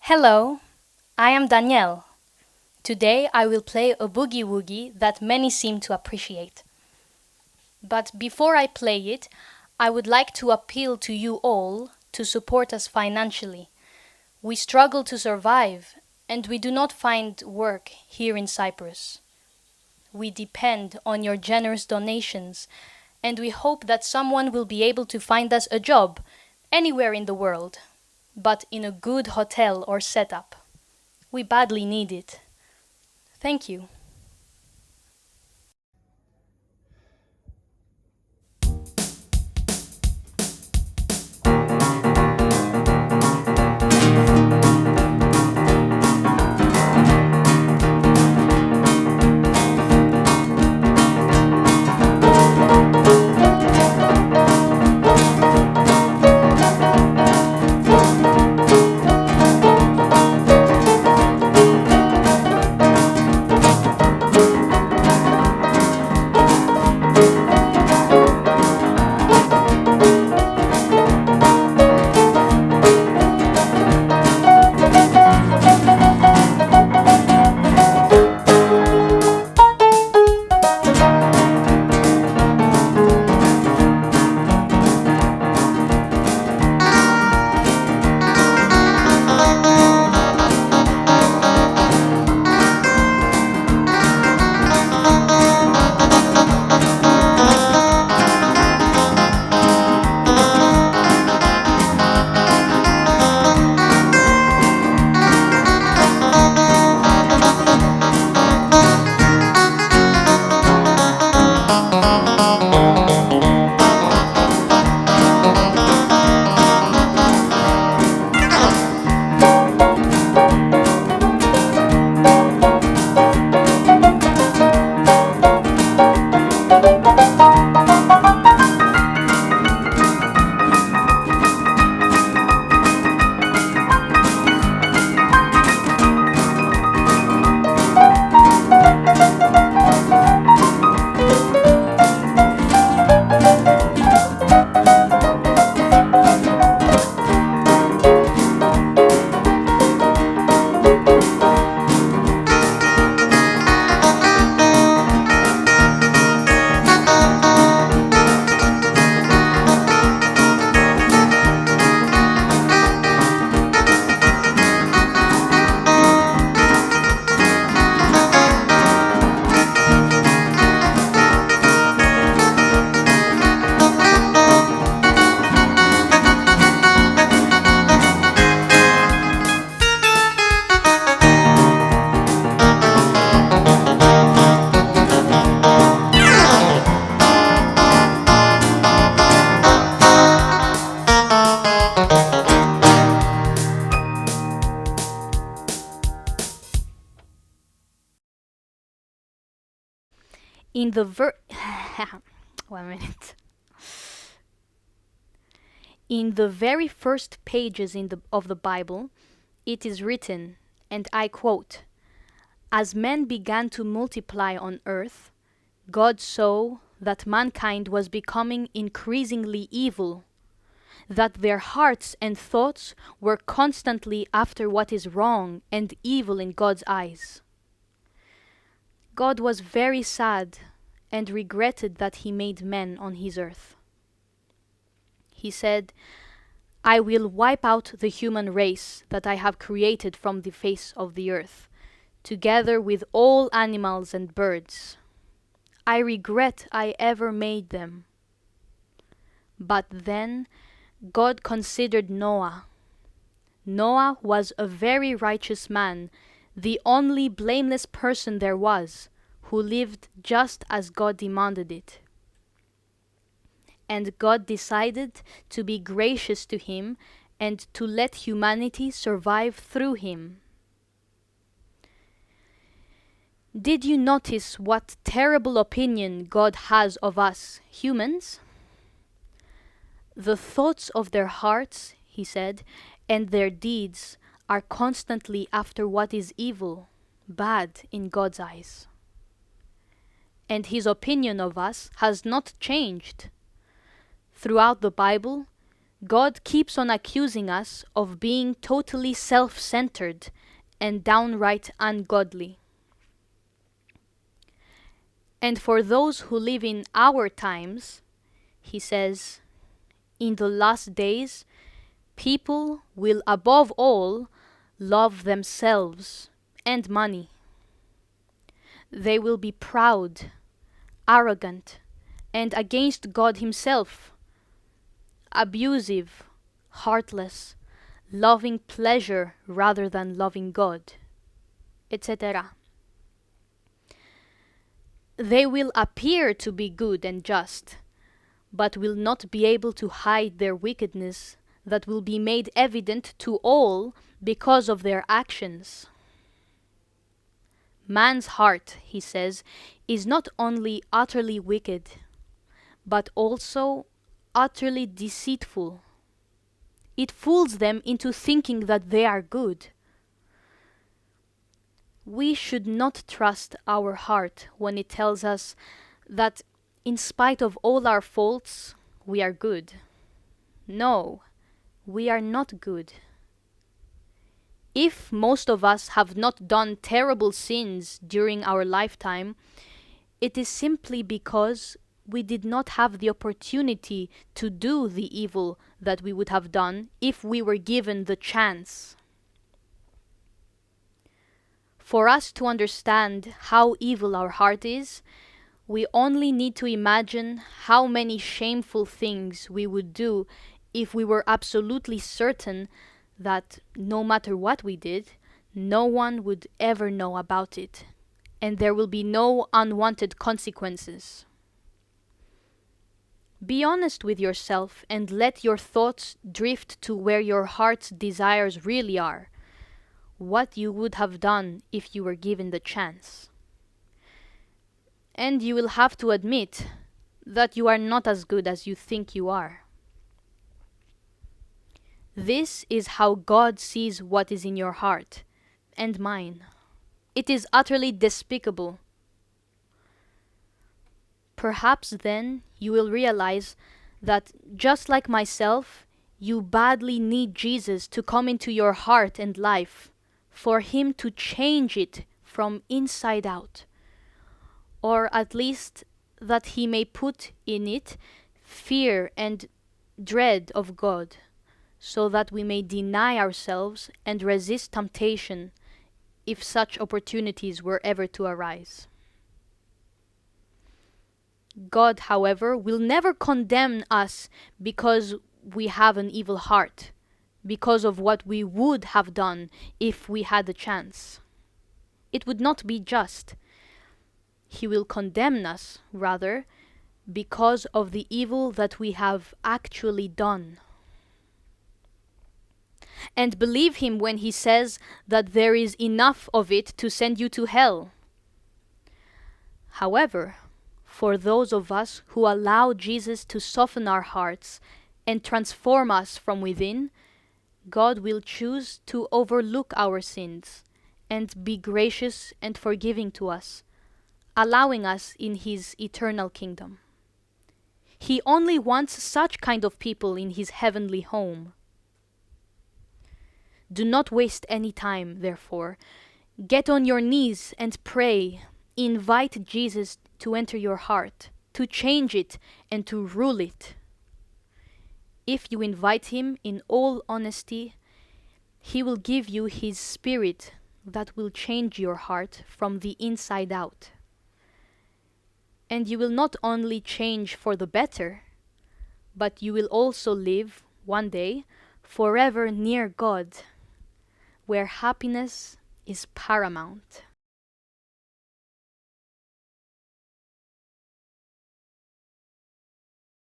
Hello, I am Danielle. Today I will play a boogie woogie that many seem to appreciate. But before I play it, I would like to appeal to you all to support us financially. We struggle to survive, and we do not find work here in Cyprus. We depend on your generous donations, and we hope that someone will be able to find us a job anywhere in the world, but in a good hotel or setup. We badly need it. Thank you. In the ver 1 minute. In the very first pages of the Bible, it is written, and I quote, "As men began to multiply on earth, God saw that mankind was becoming increasingly evil, that their hearts and thoughts were constantly after what is wrong and evil in God's eyes. God was very sad and regretted that he made men on his earth. He said, 'I will wipe out the human race that I have created from the face of the earth, together with all animals and birds. I regret I ever made them.' But then God considered Noah. Noah was a very righteous man, the only blameless person there was, who lived just as God demanded it. And God decided to be gracious to him and to let humanity survive through him. Did you notice what terrible opinion God has of us humans? The thoughts of their hearts, he said, and their deeds are constantly after what is evil, bad in God's eyes. And his opinion of us has not changed. Throughout the Bible, God keeps on accusing us of being totally self-centered and downright ungodly. And for those who live in our times, he says, in the last days, people will above all love themselves and money. They will be proud, arrogant, and against God himself, abusive, heartless, loving pleasure rather than loving God, etc. They will appear to be good and just, but will not be able to hide their wickedness that will be made evident to all because of their actions. Man's heart, he says, is not only utterly wicked, but also utterly deceitful. It fools them into thinking that they are good. We should not trust our heart when it tells us that in spite of all our faults, we are good. No, we are not good. If most of us have not done terrible sins during our lifetime, it is simply because we did not have the opportunity to do the evil that we would have done if we were given the chance. For us to understand how evil our heart is, we only need to imagine how many shameful things we would do if we were absolutely certain that no matter what we did, no one would ever know about it, and there will be no unwanted consequences. Be honest with yourself and let your thoughts drift to where your heart's desires really are, what you would have done if you were given the chance. And you will have to admit that you are not as good as you think you are. This is how God sees what is in your heart and mine. It is utterly despicable. Perhaps then you will realize that just like myself, you badly need Jesus to come into your heart and life, for him to change it from inside out, or at least that he may put in it fear and dread of God, so that we may deny ourselves and resist temptation if such opportunities were ever to arise. God, however, will never condemn us because we have an evil heart, because of what we would have done if we had the chance. It would not be just. He will condemn us, rather, because of the evil that we have actually done. And believe him when he says that there is enough of it to send you to hell. However, for those of us who allow Jesus to soften our hearts and transform us from within, God will choose to overlook our sins and be gracious and forgiving to us, allowing us in his eternal kingdom. He only wants such kind of people in his heavenly home. Do not waste any time, therefore. Get on your knees and pray. Invite Jesus to enter your heart, to change it and to rule it. If you invite him in all honesty, he will give you his spirit that will change your heart from the inside out. And you will not only change for the better, but you will also live, one day, forever near God, where happiness is paramount.